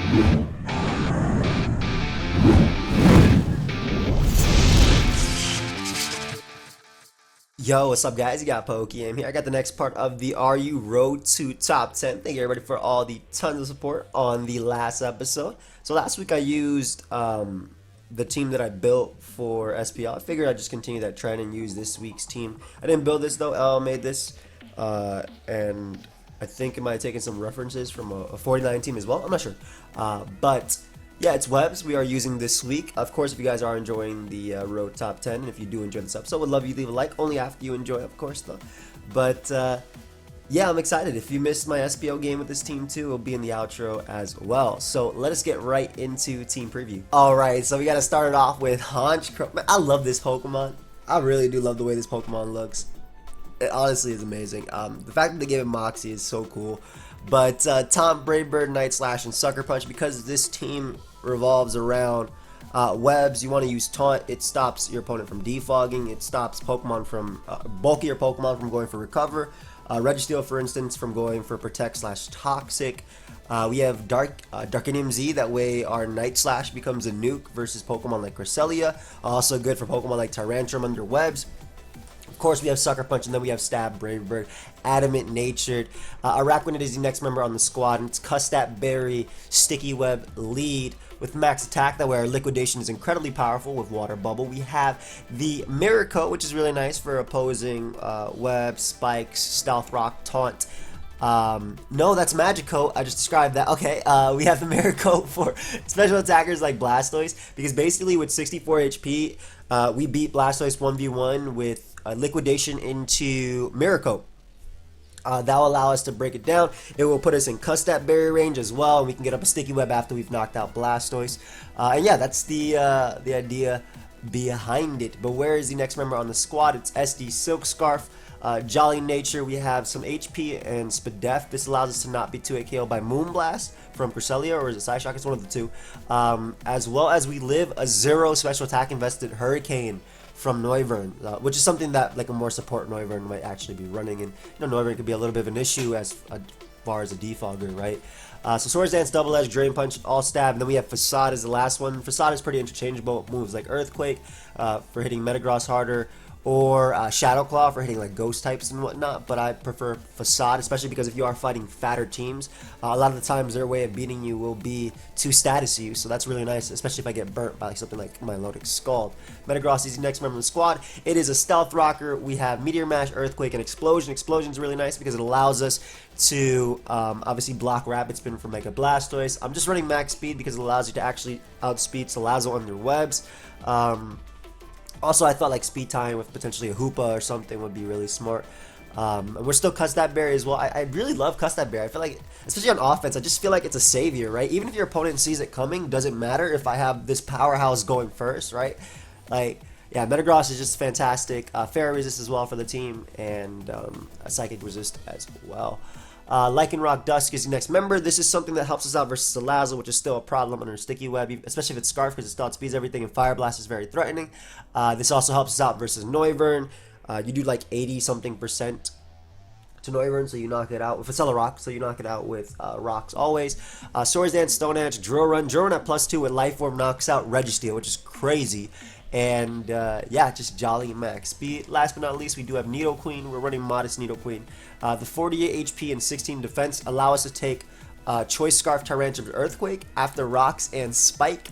Yo, what's up guys? You got PokeaimMD here. I got the next part of the RU Road to Top 10. Thank you everybody for all the tons of support on the last episode. So last week I used the team that I built for SPL. I figured I'd just continue that trend and use this week's team. I didn't build this though, L made this. And I think it might have taken some references from a 49 team as well. I'm not sure. But yeah, it's webs we are using this week. Of course, if you guys are enjoying the Road Top 10, and if you do enjoy this episode, would love you to leave a like, only after you enjoy, of course, though. But yeah, I'm excited. If you missed my SPO game with this team too, it'll be in the outro as well. So let us get right into team preview. Alright, so we got to start it off with Honchkrow. Man, I love this Pokemon. I really do love the way this Pokemon looks. It honestly is amazing. The fact that they gave it Moxie is so cool. But Taunt, Brave Bird, Night Slash, and Sucker Punch, because this team revolves around webs, you want to use Taunt. It stops your opponent from defogging. It stops Pokemon from bulkier Pokemon from going for Recover. Registeel, for instance, from going for Protect / Toxic. We have PokeaimMD. That way our Night Slash becomes a nuke versus Pokemon like Cresselia. Also good for Pokemon like Tyrantrum under webs. Of course, we have Sucker Punch, and then we have Stab, Brave Bird, Adamant Natured. Araquanid is the next member on the squad, and it's Custat Berry, Sticky Web, Lead with max attack. That way our Liquidation is incredibly powerful with Water Bubble. We have the Mirror Coat, which is really nice for opposing Web, Spikes, Stealth Rock, Taunt. No, that's Magic Coat. I just described that. Okay, we have the Mirror Coat for special attackers like Blastoise, because basically with 64 HP, we beat Blastoise 1v1 with Liquidation into Mirror Coat. That will allow us to break it down. It will put us in Custat Berry range as well, and we can get up a Sticky Web after we've knocked out Blastoise. And yeah, that's the idea behind it. But where is the next member on the squad? It's SD Silk Scarf. Jolly Nature, we have some HP and Spadef. This allows us to not be 2-hit KO'd by Moonblast from Cresselia, or is it Psyshock? It's one of the two. As well as we live a 0 special attack invested Hurricane from Noivern, which is something that like a more support Noivern might actually be running, and you know Noivern could be a little bit of an issue as far as a defogger, right? So Swords Dance, Double Edge, Drain Punch, all stab, and then we have Facade as the last one. Facade is pretty interchangeable. Moves like Earthquake for hitting Metagross harder, or Shadow Claw for hitting like ghost types and whatnot, but I prefer Facade, especially because if you are fighting fatter teams, a lot of the times their way of beating you will be to status you, so that's really nice, especially if I get burnt by like something like Milotic Scald. Metagross is the next member of the squad. It is a Stealth Rocker. We have Meteor Mash, Earthquake, and Explosion. Explosion is really nice because it allows us to obviously block Rapid Spin from Mega Blastoise. I'm just running max speed because it allows you to actually outspeed Salazzle under webs. Also, I thought like speed time with potentially a Hoopa or something would be really smart. And we're still Custat Berry as well. I really love Custat Berry. I feel like, especially on offense, I just feel like it's a savior, right? Even if your opponent sees it coming, doesn't matter if I have this powerhouse going first, right? Like, yeah, Metagross is just fantastic. Fairy Resist as well for the team, and a Psychic Resist as well. Lycanroc Dusk is the next member. This is something that helps us out versus Salazzle, which is still a problem under Sticky Web, especially if it's Scarf, because it still outspeeds everything, and Fire Blast is very threatening. This also helps us out versus Noivern. You do like 80-something% to Noivern, so you knock it out with Facella Rock, so you knock it out with rocks always. Swords Dance, Stone Edge, Drill Run. Drill Run at +2 with Life Orb knocks out Registeel, which is crazy. And yeah, just jolly max speed. Last but not least, we do have Nidoqueen. We're running modest Nidoqueen. The 48 HP and 16 defense allow us to take Choice Scarf, Tyrantrum, Earthquake after Rocks and Spike.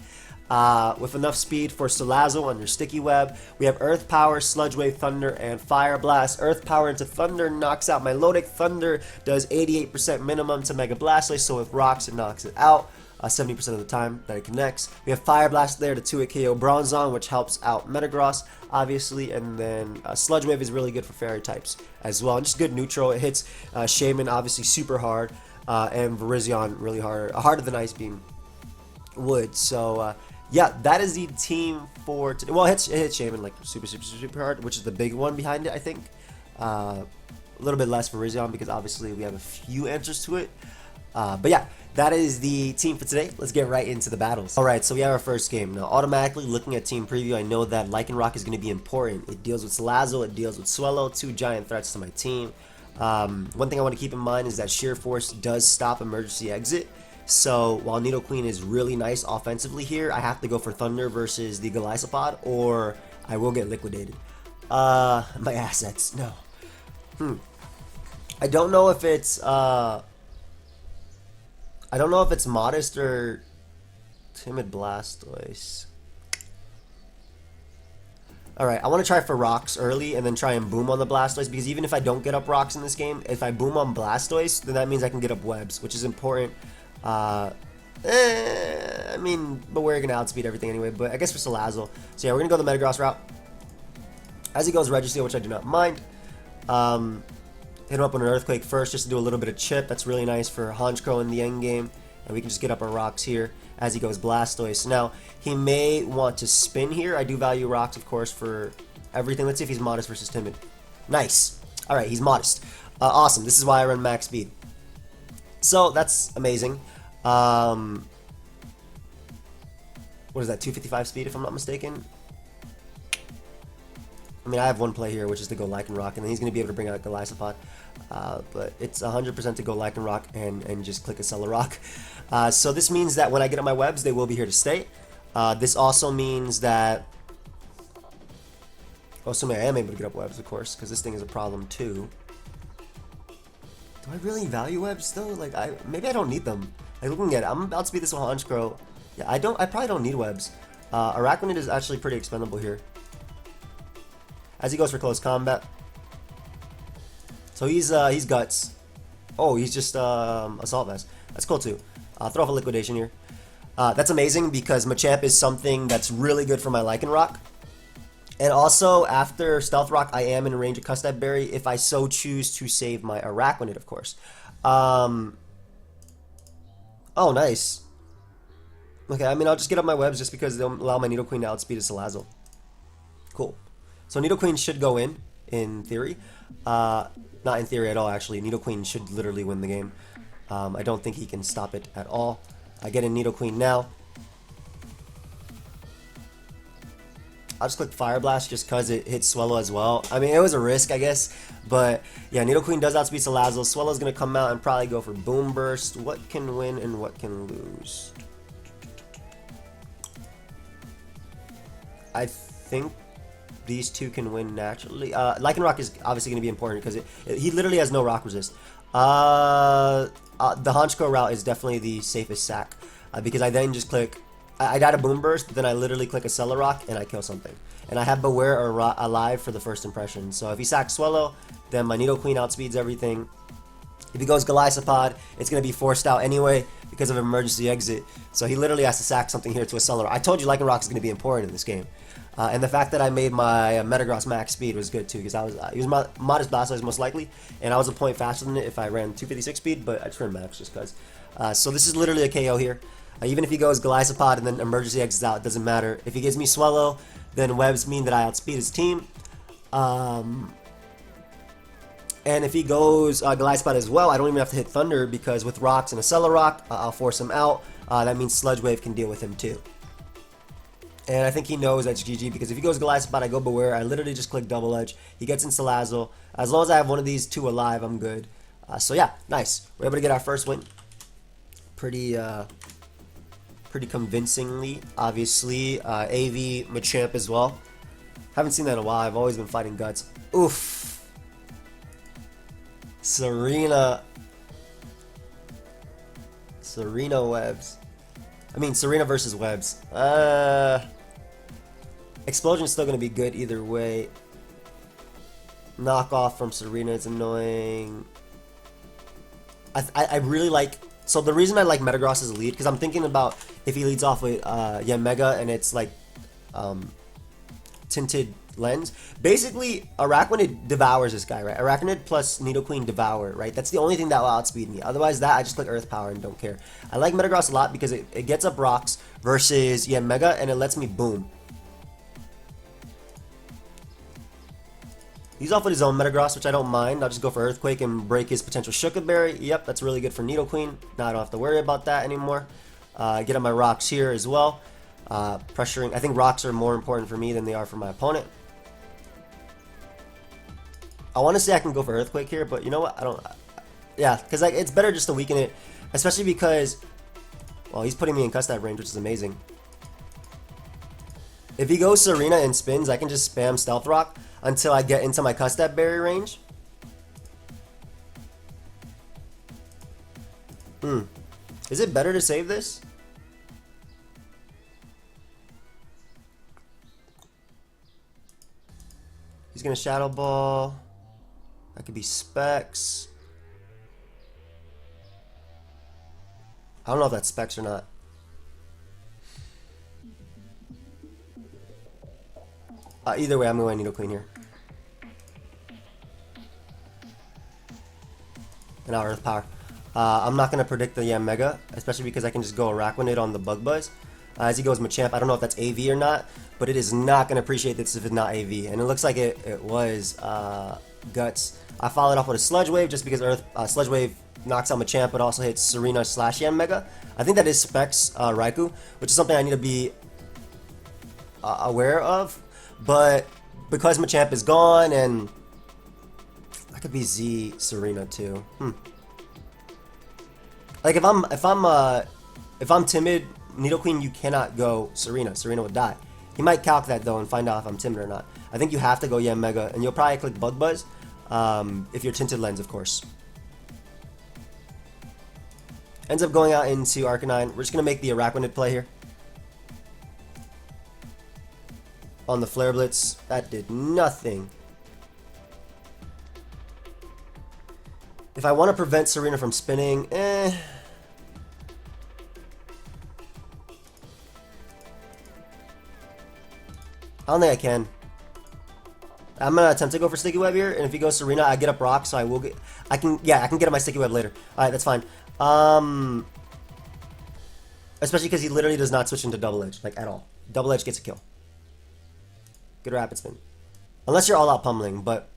With enough speed for Salazzle under Sticky Web. We have Earth Power, Sludge Wave, Thunder, and Fire Blast. Earth Power into Thunder knocks out Milotic. Thunder does 88% minimum to Mega Blastoise, so with Rocks it knocks it out 70% of the time that it connects. We have Fire Blast there to 2-hit KO Bronzong, which helps out Metagross, obviously, and then Sludge Wave is really good for Fairy types as well. And just good neutral. It hits Shaman obviously super hard, and Virizion really hard, harder than Ice Beam would. So yeah, that is the team for today. Well, it hits Shaman like super hard, which is the big one behind it, I think. A little bit less for Virizion because obviously we have a few answers to it. But yeah, that is the team for today. Let's get right into the battles. Alright, so we have our first game. Now, automatically looking at team preview, I know that Lycanroc is going to be important. It deals with Salazzle, it deals with Swellow, two giant threats to my team. One thing I want to keep in mind is that Sheer Force does stop emergency exit. So while Nidoqueen is really nice offensively here, I have to go for Thunder versus the Golisopod, or I will get liquidated. My assets, no. I don't know if it's Modest or Timid Blastoise. Alright, I want to try for rocks early and then try and boom on the Blastoise, because even if I don't get up rocks in this game, if I boom on Blastoise, then that means I can get up webs, which is important. I mean, but we're going to outspeed everything anyway, but I guess for Salazzle. So yeah, we're going to go the Metagross route. As he goes Registeel, which I do not mind. Hit him up on an Earthquake first just to do a little bit of chip. That's really nice for Honchkrow in the end game. And we can just get up our rocks here as he goes Blastoise. Now, he may want to spin here. I do value rocks, of course, for everything. Let's see if he's Modest versus Timid. Nice. Alright, he's Modest. Awesome. This is why I run max speed. So, that's amazing. What is that, 255 speed if I'm not mistaken? I mean, I have one play here, which is to go Lycanroc, and then he's going to be able to bring out Golisopod. But it's 100% to go Lycanroc and just click a Celerock. So this means that when I get up my webs, they will be here to stay. This also means that... Oh, assuming I am able to get up webs, of course, because this thing is a problem too. Do I really value webs though? Like, maybe I don't need them. Like, looking at it, I'm about to beat this with Honchkrow. Yeah, I probably don't need webs. Araquanid is actually pretty expendable here. As he goes for close combat. So he's Guts. Oh, he's just Assault Vest. That's cool too. Throw off a Liquidation here. That's amazing because Machamp is something that's really good for my Lycanroc. And also, after Stealth Rock, I am in range of Custap Berry if I so choose to save my Araquanid, of course. Oh, nice. Okay, I mean, I'll just get up my webs just because they'll allow my Nidoqueen to outspeed a Salazzle. Cool. So Nidoqueen should go in theory. Not in theory at all, actually. Nidoqueen should literally win the game. I don't think he can stop it at all. I get in Nidoqueen now. I'll just click Fire Blast just because it hits Swellow as well. I mean, it was a risk, I guess. But, yeah, Nidoqueen does outspeed Salazzle. Swellow's going to come out and probably go for Boom Burst. What can win and what can lose? I think these two can win naturally. Lycanroc is obviously going to be important because he literally has no rock resist. The Honchkrow route is definitely the safest sack because I then just click... I died a Boom Burst, then I literally click a Celerock and I kill something. And I have Beware alive for the first impression. So if he sacks Swellow, then my Nidoqueen outspeeds everything. If he goes Golisopod, it's going to be forced out anyway because of emergency exit. So he literally has to sack something here to a Celerock. I told you Lycanroc is going to be important in this game. And the fact that I made my Metagross max speed was good too, because he was Modest Blastoise most likely, and I was a point faster than it if I ran 256 speed, but I just ran max just because. So this is literally a KO here. Even if he goes Golisopod and then emergency exits out, it doesn't matter. If he gives me Swellow, then webs mean that I outspeed his team. And if he goes Golisopod as well, I don't even have to hit Thunder because with rocks and a Celerock, I'll force him out. That means Sludge Wave can deal with him too. And I think he knows that's GG because if he goes Golisopod, I go Beware. I literally just click Double Edge. He gets in Salazzle. As long as I have one of these two alive, I'm good. So yeah, nice. We're able to get our first win. Pretty convincingly, obviously. AV, Machamp as well. Haven't seen that in a while. I've always been fighting Guts. Oof. Tsareena webs. I mean, Tsareena versus webs. Explosion's still going to be good either way. Knockoff from Tsareena is annoying. I really like... So the reason I like Metagross as a lead, because I'm thinking about if he leads off with Mega and it's like Tinted Lens. Basically, Araquanid devours this guy, right? Araquanid plus Nidoqueen devour, right? That's the only thing that will outspeed me. Otherwise, I just click Earth Power and don't care. I like Metagross a lot because it gets up rocks versus Mega and it lets me boom. He's off with his own Metagross, which I don't mind. I'll just go for Earthquake and break his potential Shuka Berry. Yep, that's really good for Nidoqueen. Now I don't have to worry about that anymore. Get on my rocks here as well. Pressuring. I think rocks are more important for me than they are for my opponent. I want to say I can go for Earthquake here, but you know what? I don't. Yeah, because it's better just to weaken it, especially because Well, he's putting me in Custap range, which is amazing. If he goes Tsareena and spins, I can just spam Stealth Rock until I get into my Custap Berry range. Is it better to save this? He's gonna Shadow Ball. That could be Specs. I don't know if that's Specs or not. Either way, I'm going Nidoqueen here. And now Earth Power. I'm not going to predict the Yanmega, especially because I can just go Araquanid on the Bug Buzz. As he goes Machamp, I don't know if that's AV or not, but it is not going to appreciate this if it's not AV. And it looks like it was Guts. I followed off with a Sludge Wave just because Sludge Wave knocks out Machamp, but also hits Tsareena / Yanmega. I think that is Specs Raikou, which is something I need to be aware of. But because Machamp is gone, and that could be Z Tsareena too. Like if I'm timid, Nidoqueen, you cannot go Tsareena. Tsareena would die. He might calc that though and find out if I'm timid or not. I think you have to go Yanmega, and you'll probably click Bug Buzz if you're Tinted Lens, of course. Ends up going out into Arcanine. We're just gonna make the Araquanid play here. On the Flare Blitz, that did nothing. If I want to prevent Tsareena from spinning, I don't think I can. I'm gonna attempt to go for Sticky Web here, and if he goes Tsareena, I get up Rock, so I will get. I can get up my Sticky Web later. All right, that's fine. Especially because he literally does not switch into Double Edge, like at all. Double Edge gets a kill. Good Rapid Spin. Unless you're all out pummeling, but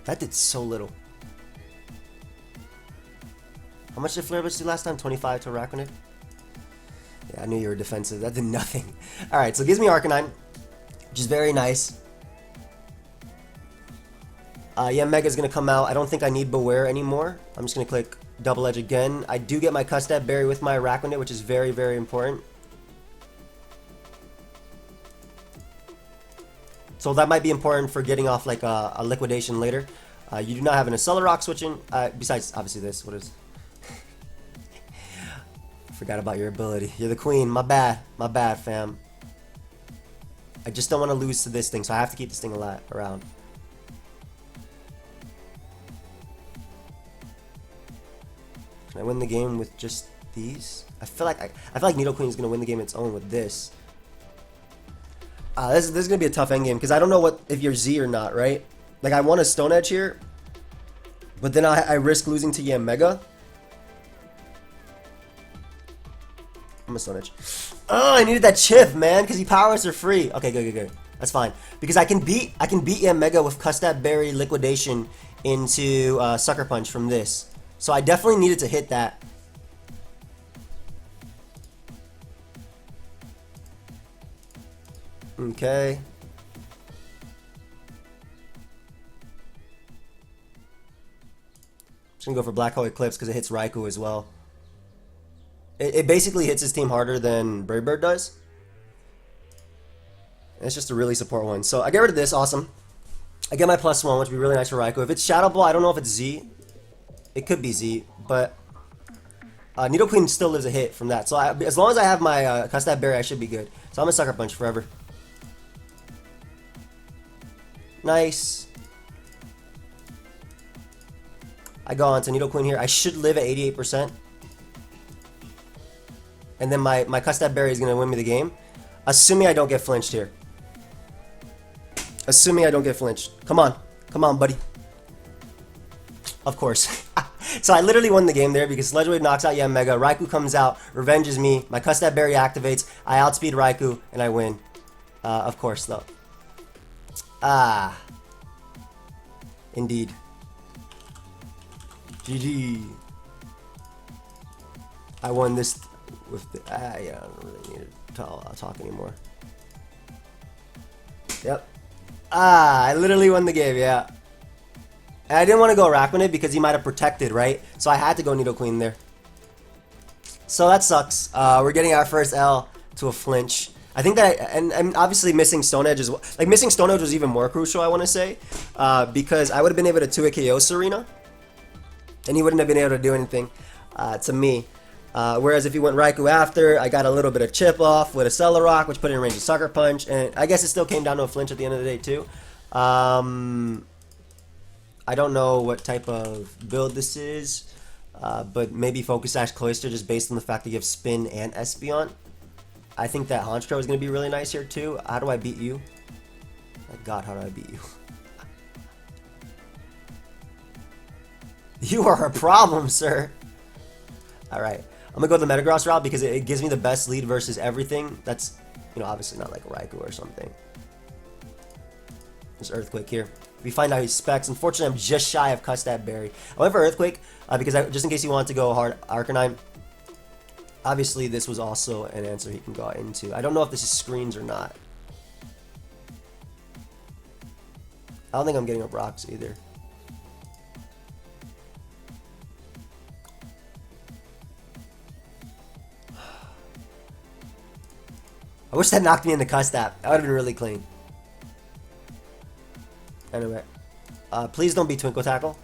that did so little. How much did Flare Blitz do last time? 25 to Araquanid? Yeah, I knew you were defensive. That did nothing. Alright, so it gives me Arcanine, which is very nice. Yanmega is going to come out. I don't think I need Beware anymore. I'm just going to click Double Edge again. I do get my Custap Berry with my Araquanid, which is very, very important. So that might be important for getting off like a liquidation later. You do not have an Accelerock switching, besides obviously this. What is? Forgot about your ability. You're the queen. My bad, fam. I just don't want to lose to this thing, so I have to keep this thing alive around. Can I win the game with just these? I feel like Nidoqueen is gonna win the game its own with this. This is gonna be a tough endgame because I don't know if you're Z or not, right? Like I want a Stone Edge here, but then I risk losing to Yanmega. I'm a Stone Edge. Oh, I needed that chip, man, because he powers are free. Okay, good. That's fine because I can beat Yanmega with Custap Berry Liquidation into Sucker Punch from this. So I definitely needed to hit that. Okay. Just gonna go for Black Hole Eclipse because it hits Raikou as well. It basically hits his team harder than Brave Bird does. And it's just a really support one. So I get rid of this, awesome. I get my +1, which would be really nice for Raikou. If it's Shadow Ball, I don't know if it's Z. It could be Z, but Nidoqueen still lives a hit from that. So as long as I have my Custap Berry, I should be good. So I'm gonna Sucker Punch forever. Nice. I go on to Nidoqueen here. I should live at 88%. And then my Custap Berry is going to win me the game. Assuming I don't get flinched here. Assuming I don't get flinched. Come on. Come on, buddy. Of course. So I literally won the game there because Sludge Wave knocks out Yanmega. Raikou comes out, revenges me. My Custap Berry activates. I outspeed Raikou, and I win. Of course, though. Indeed. GG. I won this with the... yeah, I don't really need to talk anymore. Yep. I literally won the game, yeah. And I didn't want to go Araquanid because he might have protected, right? So I had to go Nidoqueen there. So that sucks. We're getting our first L to a flinch. I think that, and obviously missing Stone Edge is, like, missing Stone Edge was even more crucial, I want to say, because I would have been able to 2-hit KO Tsareena, and he wouldn't have been able to do anything to me. Whereas if he went Raikou after, I got a little bit of chip off with a Celerock, which put in range of Sucker Punch, and I guess it still came down to a flinch at the end of the day too. I don't know what type of build this is, but maybe Focus Sash Cloyster just based on the fact that you have Spin and Espeon. I think that Honchkrow is going to be really nice here too. How do I beat you? My god, how do I beat you? You are a problem, sir. Alright, I'm going to go the Metagross route because it gives me the best lead versus everything. That's, you know, obviously not like a Raikou or something. There's Earthquake here. We find out he specs. Unfortunately, I'm just shy of Custap Berry. I went for Earthquake because just in case you want to go hard Arcanine. Obviously, this was also an answer he can go into. I don't know if this is screens or not. I don't think I'm getting up rocks either. I wish that knocked me into Custap. That would have been really clean. Anyway, please don't be Twinkle Tackle.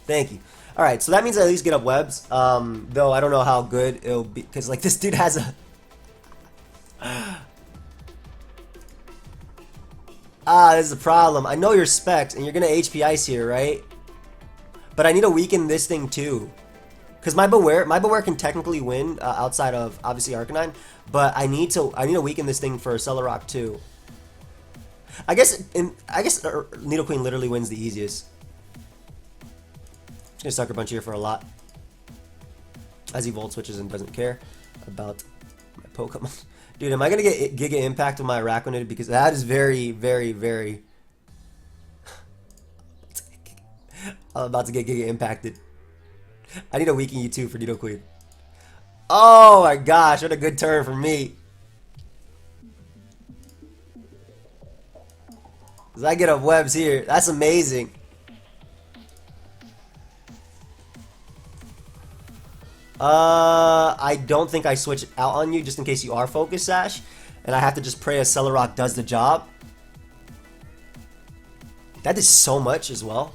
Thank you. Alright, so that means I at least get up webs. Though I don't know how good it'll be, because like this dude has a... this is a problem. I know your specs, and you're gonna HP Ice here, right? But I need to weaken this thing too. Because my Beware can technically win outside of obviously Arcanine, but I need to weaken this thing for Celerock too. I guess Nidoqueen literally wins the easiest. Just gonna Sucker Punch here for a lot, as he Volt Switches and doesn't care about my Pokemon. Dude, am I gonna get Giga Impact with my Araquanid? Because that is very, very, very... I'm about to get Giga Impacted. I need to weaken you too for Nidoqueen. Oh my gosh, what a good turn for me. As I get up webs here, that's amazing. I don't think I switch out on you just in case you are Focus Sash, and I have to just pray a Celerock does the job. That is so much as well.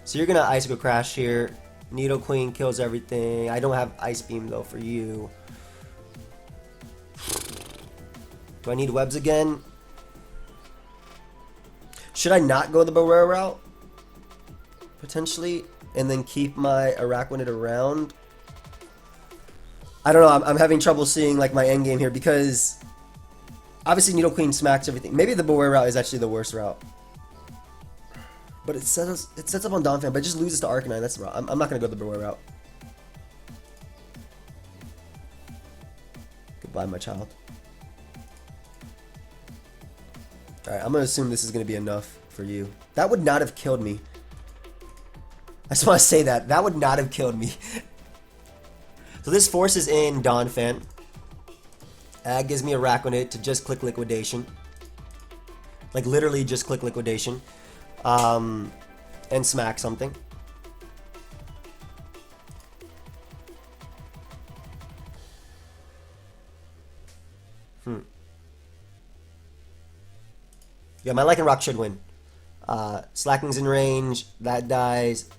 So you're gonna Icicle Crash here. Nidoqueen kills everything. I don't have Ice Beam though for you. Do I need webs again? Should I not go the Beware route? Potentially. And then keep my Araquanid around? I don't know. I'm having trouble seeing like my endgame here because obviously Nidoqueen smacks everything. Maybe the Beware route is actually the worst route. But it sets up on Donphan, but it just loses to Arcanine. That's the route. I'm not going to go the Beware route. Goodbye, my child. Alright, I'm going to assume this is going to be enough for you. That would not have killed me. I just want to say that. That would not have killed me. So this forces in Donphan. That gives me a Araquanid to just click Liquidation. Like literally just click Liquidation. And smack something. Yeah, my Lycanroc should win. Slacking's in range. That dies.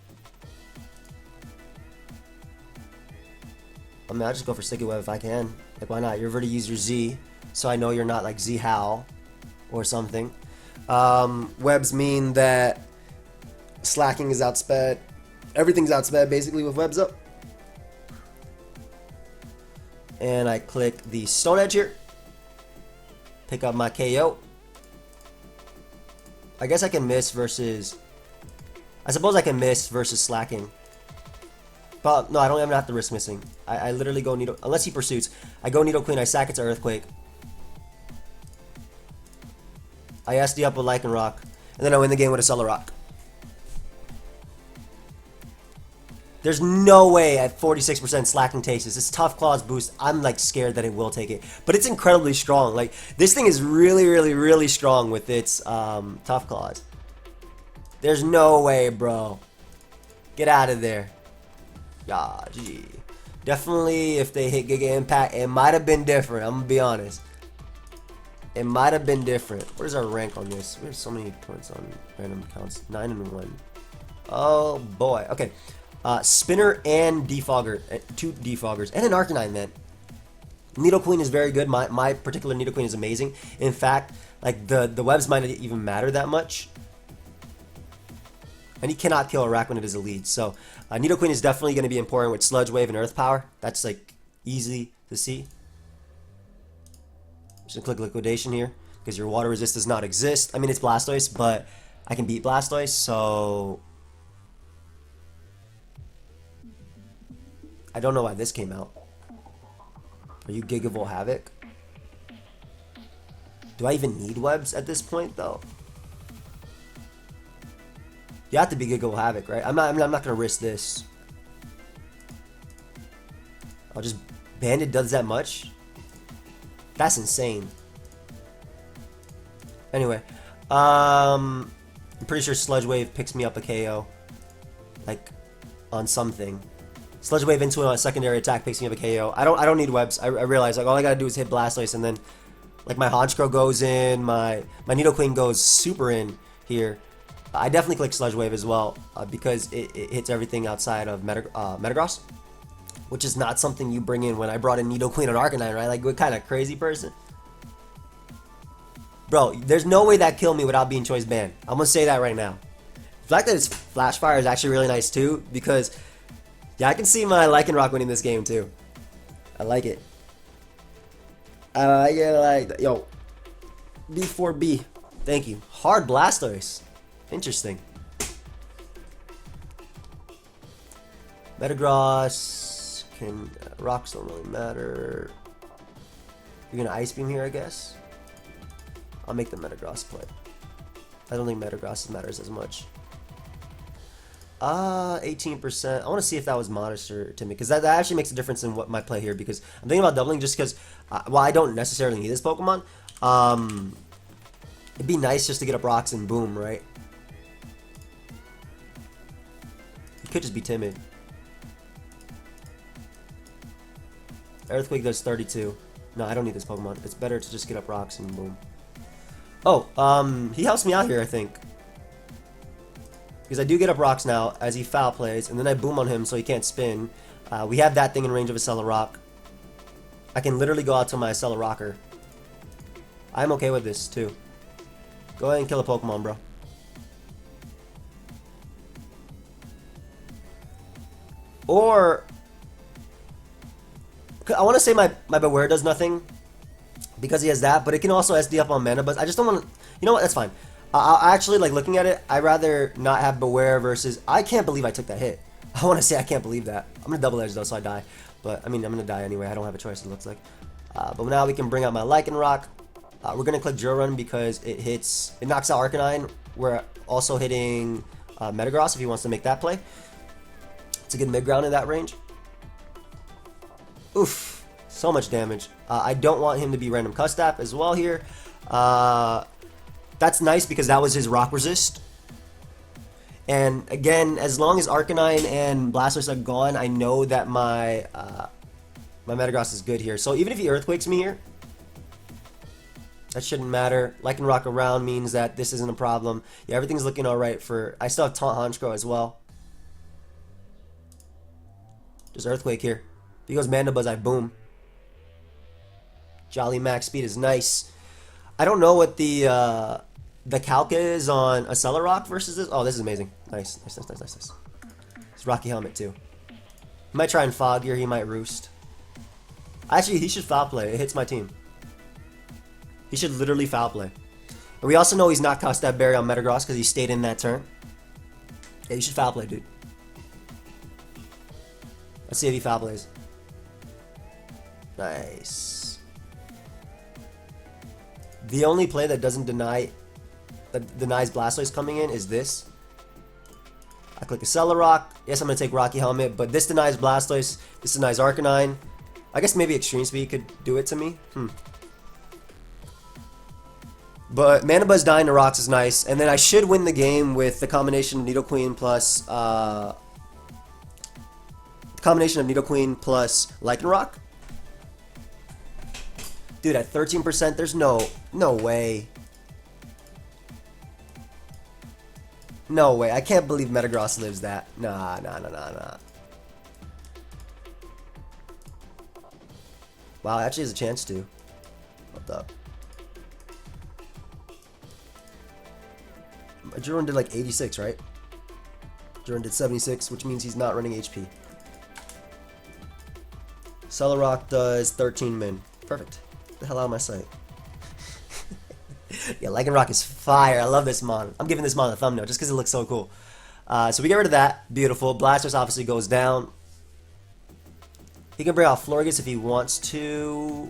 I mean, I'll just go for Sticky Web if I can. Like, why not? You've already used your Z, so I know you're not like Z-Howl or something. Webs mean that Slacking is outsped. Everything's outsped basically with webs up. And I click the Stone Edge here. Pick up my KO. I guess I can miss versus... I suppose I can miss versus Slacking. But no, I don't even have to risk missing. I literally go Nido... Unless he pursues. I go Nidoqueen, I sack it to Earthquake. I SD up with Lycanroc. And then I win the game with a Celerock. There's no way at 46% Slacking takes this. This Tough Claws boost, I'm like scared that it will take it. But it's incredibly strong. Like, this thing is really, really, really strong with its Tough Claws. There's no way, bro. Get out of there. Yeah, gee. Definitely, if they hit Giga Impact, it might have been different. I'm gonna be honest. It might have been different. What is our rank on this? We have so many points on random counts. 9 and 1. Oh boy. Okay. Spinner and Defogger. 2 Defoggers. And an Arcanine, man. Nidoqueen is very good. My particular Nidoqueen is amazing. In fact, like the webs might not even matter that much. And he cannot kill a Rack when it is a lead. So Nidoqueen is definitely going to be important with Sludge Wave and Earth Power. That's like easy to see. Just click Liquidation here because your Water Resist does not exist. I mean, it's Blastoise, but I can beat Blastoise, so I don't know why this came out. Are you Gigavolt Havoc? Do I even need webs at this point, though? You have to be Gigavolt Havoc, right? I'm not gonna risk this. I'll just Bandit does that much? That's insane. Anyway, I'm pretty sure Sludge Wave picks me up a KO, like on something. Sludge Wave into a secondary attack picks me up a KO. I don't need webs. I realize like all I gotta do is hit Blastoise, and then like my Honchkrow goes in, my Nidoqueen goes super in here. I definitely click Sludge Wave as well because it hits everything outside of Metagross, which is not something you bring in when I brought in Nidoqueen and Arcanine, right? Like, what kind of crazy person? Bro, there's no way that killed me without being choice banned. I'm gonna say that right now. The fact that it's Flash Fire is actually really nice too, because yeah, I can see my Lycanroc winning this game too. I like it. I like yo, B4B. Thank you. Hard Blastoise. Interesting. Metagross can rocks don't really matter. You're gonna Ice Beam here, I guess. I'll make the Metagross play. I don't think Metagross matters as much. 18%. I want to see if that was Monster to me, because that actually makes a difference in what my play here. Because I'm thinking about doubling just because, while I don't necessarily need this Pokemon, it'd be nice just to get up rocks and boom, right? He could just be timid. Earthquake does 32. No, I don't need this Pokemon. It's better to just get up rocks and boom. Oh, he helps me out here, I think. Because I do get up rocks now as he foul plays, and then I boom on him so he can't spin. We have that thing in range of a Celerock. I can literally go out to my Celerocker. I'm okay with this, too. Go ahead and kill a Pokemon, bro. Or I want to say my Beware does nothing because he has that, but it can also SD up on Mana Buzz. I just don't want to. You know what? That's fine. I actually like looking at it. I'd rather not have Beware versus. I can't believe I took that hit. I want to say I can't believe that. I'm gonna double edge though, so I die. But I mean, I'm gonna die anyway. I don't have a choice. It looks like. But now we can bring out my Lycanroc. We're gonna click Drill Run because it knocks out Arcanine. We're also hitting Metagross if he wants to make that play. It's a good mid ground in that range. Oof, so much damage. I don't want him to be random Custap as well here. That's nice because that was his rock resist. And again, as long as Arcanine and Blastoise are gone, I know that my my Metagross is good here. So even if he Earthquakes me here, that shouldn't matter. Lycanroc around means that this isn't a problem. Yeah, everything's looking alright for... I still have Taunt Honchkrow as well. Just Earthquake here. If he goes Mana Buzz, I boom. Jolly Max Speed is nice. I don't know what the calc is on a Celerock versus this. Oh, this is amazing. Nice. It's Rocky Helmet too. He might try and Fog here. He might Roost. Actually, he should Foul Play. It hits my team. He should literally Foul Play. And we also know he's not cast that Berry on Metagross because he stayed in that turn. Yeah, you should Foul Play, dude. Let's see if he Foul Plays. Nice. The only play that doesn't denies Blastoise coming in is this. I click a Celerock. Yes, I'm going to take Rocky Helmet, but this denies Blastoise. This denies Arcanine. I guess maybe Extreme Speed could do it to me. But Mana Buzz dying to rocks is nice, and then I should win the game with the combination of Nidoqueen plus Lycanroc. Dude, at 13%, there's no way. No way. I can't believe Metagross lives that. Nah. Wow, actually has a chance to. Hold up. Jiren did like 86, right? Jiren did 76, which means he's not running HP. Celerock does 13 min. Perfect. Get the hell out of my sight. Yeah, Lycanroc is fire. I love this mon. I'm giving this mon a thumbnail just because it looks so cool. So we get rid of that. Beautiful. Blastoise obviously goes down. He can bring out Florges if he wants to.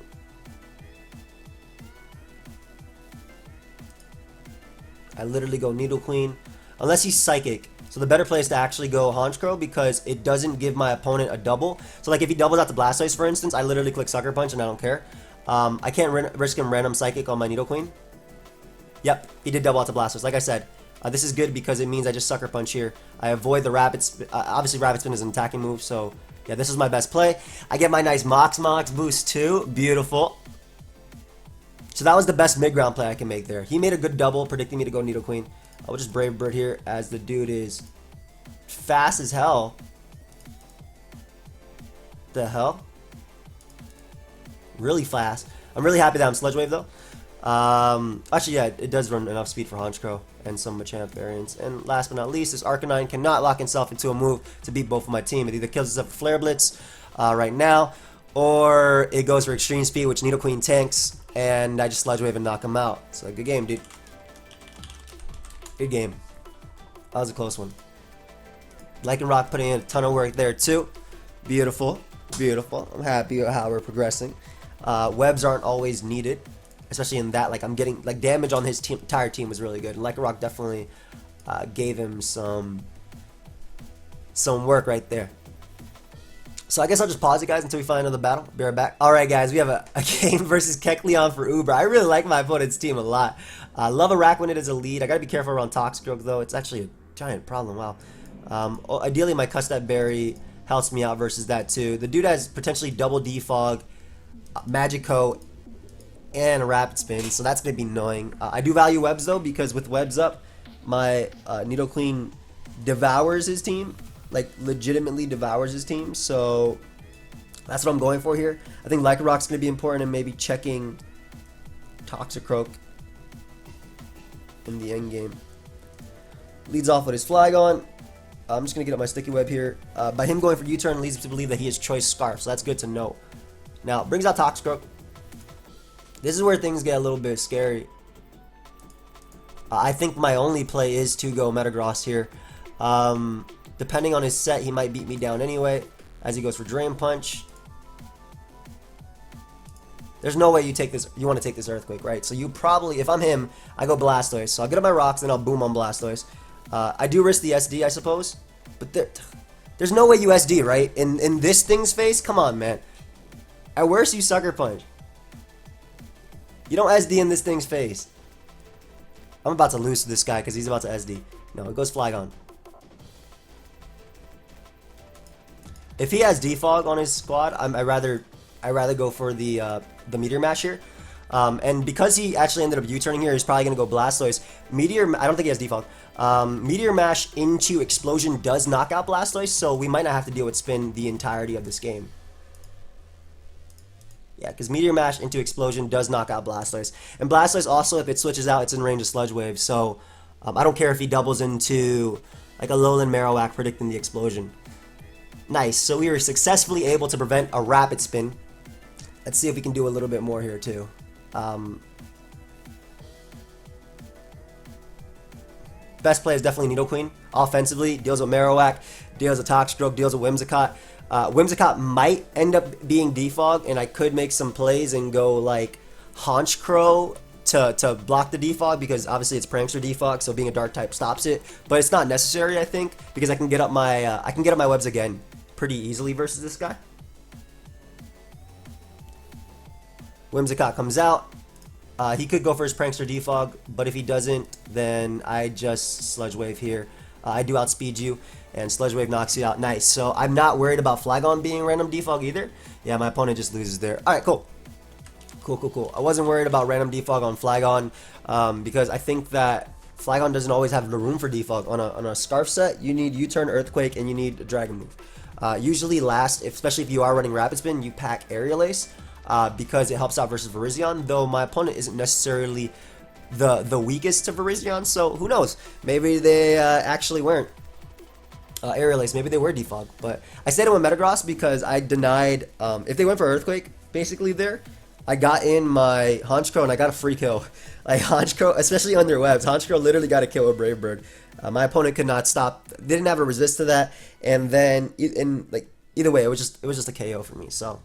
I literally go Nidoqueen. Unless he's Psychic. So the better play is to actually go Honchkrow because it doesn't give my opponent a double. So like if he doubles out the Blastoise, for instance, I literally click Sucker Punch and I don't care. I can't risk him random Psychic on my Nidoqueen. Yep, he did double out the Blastoise. Like I said, this is good because it means I just Sucker Punch here. I avoid the Rapid Spin. Obviously, Rapid Spin is an attacking move, so yeah, this is my best play. I get my nice Mox boost too. Beautiful. So that was the best mid-ground play I can make there. He made a good double, predicting me to go Nidoqueen. I will just Brave Bird here as the dude is fast as hell. The hell? Really fast. I'm really happy that I'm Sludge Wave though. Actually, yeah, it does run enough speed for Honchkrow and some Machamp variants. And last but not least, this Arcanine cannot lock himself into a move to beat both of my team. It either kills itself with Flare Blitz right now, or it goes for Extreme Speed, which Nidoqueen tanks, and I just Sludge Wave and knock him out. So good game, dude. Good game. That was a close one. Lycanroc putting in a ton of work there too. Beautiful. Beautiful. I'm happy with how we're progressing. Webs aren't always needed. Especially in that, like, I'm getting, like, damage on his entire team was really good. And Lycanroc definitely gave him some work right there. So I guess I'll just pause it, guys, until we find another battle. Be right back. Alright, guys, we have a game versus Kecleon for Uber. I really like my opponent's team a lot. I love Araquanid as a lead. I gotta be careful around Toxicroak, though. It's actually a giant problem. Wow. Ideally, my Custap Berry helps me out versus that, too. The dude has potentially double Defog, Magico, and a Rapid Spin, so that's going to be annoying. I do value Webs, though, because with Webs up, my Nidoqueen devours his team. Like, legitimately devours his team, so that's what I'm going for here. I think Lycanroc's going to be important, and maybe checking Toxicroak in the end game. Leads off with his Flygon. I'm just going to get up my Sticky Web here. By him going for U-turn leads me to believe that he has Choice Scarf, so that's good to know. Now, brings out Toxicroak. This is where things get a little bit scary. I think my only play is to go Metagross here. Depending on his set, he might beat me down anyway, as he goes for Drain Punch. There's no way you want to take this Earthquake, right? So you probably, if I'm him, I go Blastoise. So I'll get up my rocks, then I'll boom on Blastoise. I do risk the SD, I suppose, but there's no way you SD, right? In this thing's face? Come on, man. At worst, you Sucker Punch. You don't SD in this thing's face. I'm about to lose to this guy because he's about to SD. No, it goes Flygon. If he has Defog on his squad, I rather go for the Meteor Mash here. And because he actually ended up U-turning here, he's probably going to go Blastoise. I don't think he has Defog. Meteor Mash into Explosion does knock out Blastoise, so we might not have to deal with Spin the entirety of this game. Yeah, because Meteor Mash into Explosion does knock out Blastoise. And Blastoise also, if it switches out, it's in range of Sludge Wave. So I don't care if he doubles into like a Lowland Marowak predicting the Explosion. Nice. So we were successfully able to prevent a Rapid Spin. Let's see if we can do a little bit more here too. Best play is definitely Nidoqueen. Offensively, deals with Marowak, deals with Toxicroak, deals with Whimsicott. Whimsicott might end up being Defog, and I could make some plays and go like Honchkrow to block the Defog, because obviously it's Prankster Defog, so being a Dark type stops it. But it's not necessary, I think, because I can get up my webs again pretty easily versus this guy. Whimsicott comes out. He could go for his Prankster Defog, but if he doesn't, then I just Sludge Wave here. I do outspeed you, and Sludge Wave knocks you out. Nice. So I'm not worried about Flagon being random defog either. Yeah, my opponent just loses there. Alright, cool. Cool. I wasn't worried about random defog on Flagon because I think that Flagon doesn't always have the room for defog. On a Scarf set, you need U-Turn, Earthquake, and you need a Dragon move. Usually last, especially if you are running Rapid Spin, you pack Aerial Ace because it helps out versus Virizion, though my opponent isn't necessarily the weakest to Virizion, so who knows? Maybe they actually weren't Aerial Ace, maybe they were defog, but I stayed on Metagross because I denied, if they went for Earthquake, basically there, I got in my Honchkrow and I got a free kill. Like Honchkrow, especially under webs, Honchkrow literally got a kill with Brave Bird. My opponent could not stop, didn't have a resist to that, and then either way, it was just a KO for me. So,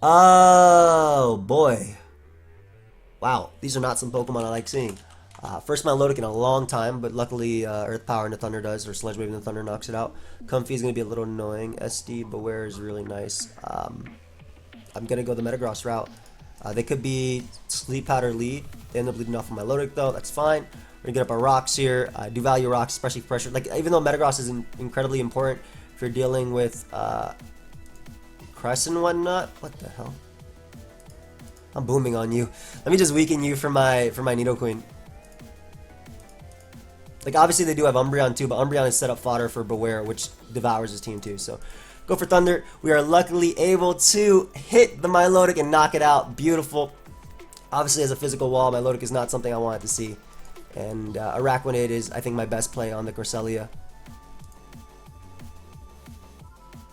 oh boy, wow, these are not some Pokemon I like seeing. First Milotic in a long time, but luckily Earth Power into Thunder does, or Sludge Wave into Thunder knocks it out. Comfey is going to be a little annoying. SD Beware is really nice. I'm going to go the Metagross route. They could be Sleep Powder lead. They end up leading off of Milotic though, that's fine. We're going to get up our rocks here. I do value rocks, especially for pressure. Like, even though Metagross is incredibly important if you're dealing with Cress and whatnot. What the hell? I'm booming on you. Let me just weaken you for my Nidoqueen. Like, obviously they do have Umbreon too, but Umbreon is set up fodder for Beware, which devours his team too. So, go for Thunder. We are luckily able to hit the Milotic and knock it out. Beautiful. Obviously, as a physical wall, Milotic is not something I wanted to see. And Araquanid is, I think, my best play on the Cresselia.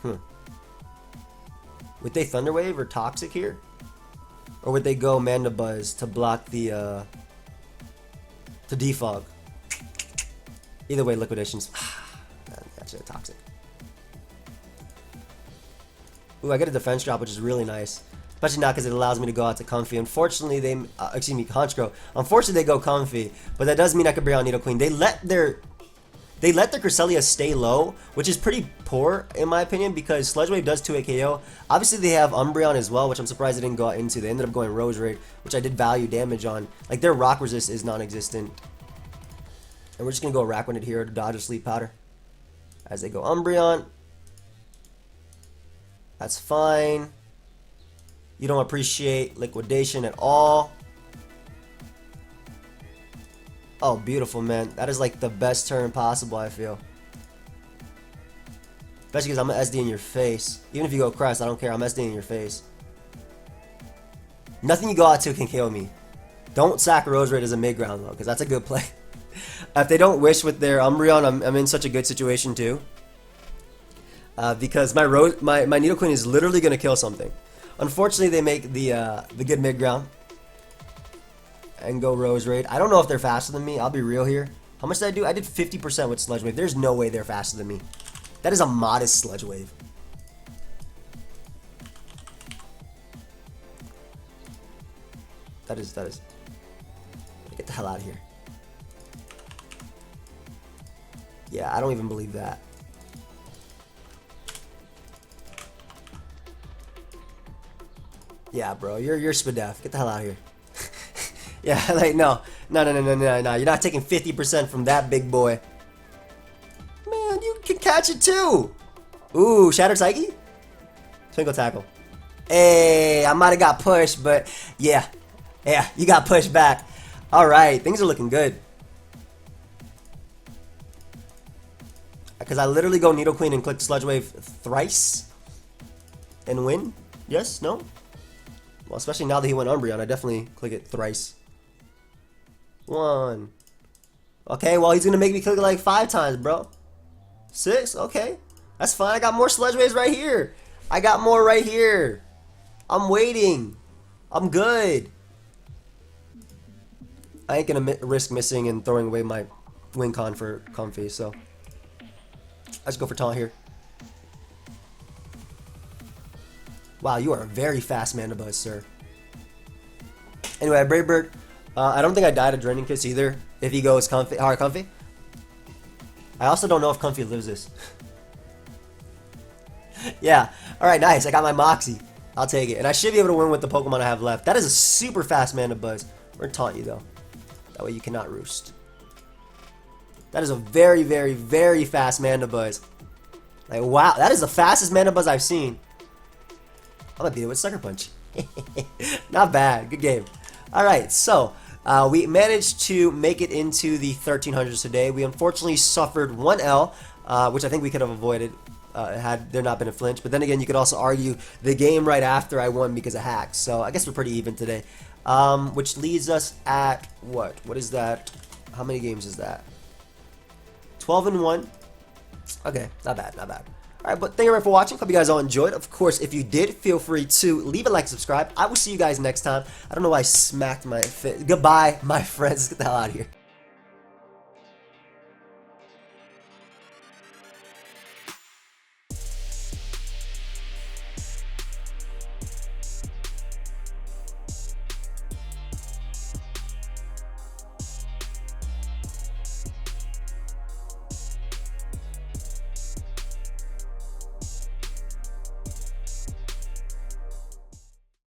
Would they Thunder Wave or Toxic here? Or would they go Mandibuzz to block the, to defog? Either way, Liquidation's actually Toxic. Ooh, I get a defense drop, which is really nice. Especially not because it allows me to go out to Comfey. Unfortunately, Honchkrow. Unfortunately, they go Comfey, but that does mean I could bring out Nidoqueen. They let their Cresselia stay low, which is pretty poor in my opinion because Sludge Wave does 2-hit KO. Obviously, they have Umbreon as well, which I'm surprised they didn't go out into. They ended up going Rose Raid, which I did value damage on. Like, their Rock Resist is non-existent. And we're just going to go Araquanid here to dodge a Sleep Powder. As they go Umbreon. That's fine. You don't appreciate Liquidation at all. Oh, beautiful, man. That is like the best turn possible, I feel. Especially because I'm an SD in your face. Even if you go Crest, I don't care. I'm SD in your face. Nothing you go out to can kill me. Don't sack Rose Raid as a mid-ground, though, because that's a good play. If they don't Wish with their Umbreon, I'm in such a good situation, too. Because my Nidoqueen is literally going to kill something. Unfortunately, they make the good mid-ground and go Rose Raid. I don't know if they're faster than me. I'll be real here. How much did I do? I did 50% with Sludge Wave. There's no way they're faster than me. That is a modest Sludge Wave. That is. Get the hell out of here. Yeah, I don't even believe that. Yeah, bro, you're Spadef. Get the hell out of here. Yeah, like, no. You're not taking 50% from that big boy. Man, you can catch it too. Ooh, Shattered Psyche? Twinkle Tackle. Hey, I might have got pushed, but yeah, you got pushed back. All right, things are looking good. Because I literally go Nidoqueen and click Sludge Wave thrice and win. Yes? No? Well, especially now that he went Umbreon, I definitely click it thrice. 1. Okay, well, he's going to make me click it like 5 times, bro. 6? Okay. That's fine. I got more Sludge Waves right here. I got more right here. I'm waiting. I'm good. I ain't going to risk missing and throwing away my Wing Con for Comfey, so let's go for Taunt here. Wow, you are a very fast Mandibuzz, sir. Anyway, Brave Bird. I don't think I died of Draining Kiss either. If he goes Comfey, hard Comfey. I also don't know if Comfey lives this. Yeah. All right, nice. I got my Moxie. I'll take it. And I should be able to win with the Pokemon I have left. That is a super fast Mana Buzz. We're going to taunt you, though. That way you cannot roost. That is a very, very, very fast Mana Buzz. Like, wow. That is the fastest Mana Buzz I've seen. I'm going to beat it with Sucker Punch. Not bad. Good game. Alright, so we managed to make it into the 1300s today. We unfortunately suffered 1 L, which I think we could have avoided had there not been a flinch. But then again, you could also argue the game right after I won because of hacks. So I guess we're pretty even today. Which leads us at what? What is that? How many games is that? 12-1. Okay, not bad, not bad. Alright, but thank you very much for watching. Hope you guys all enjoyed. Of course, if you did, feel free to leave a like, subscribe. I will see you guys next time. I don't know why I smacked my face. Goodbye, my friends. Let's get the hell out of here.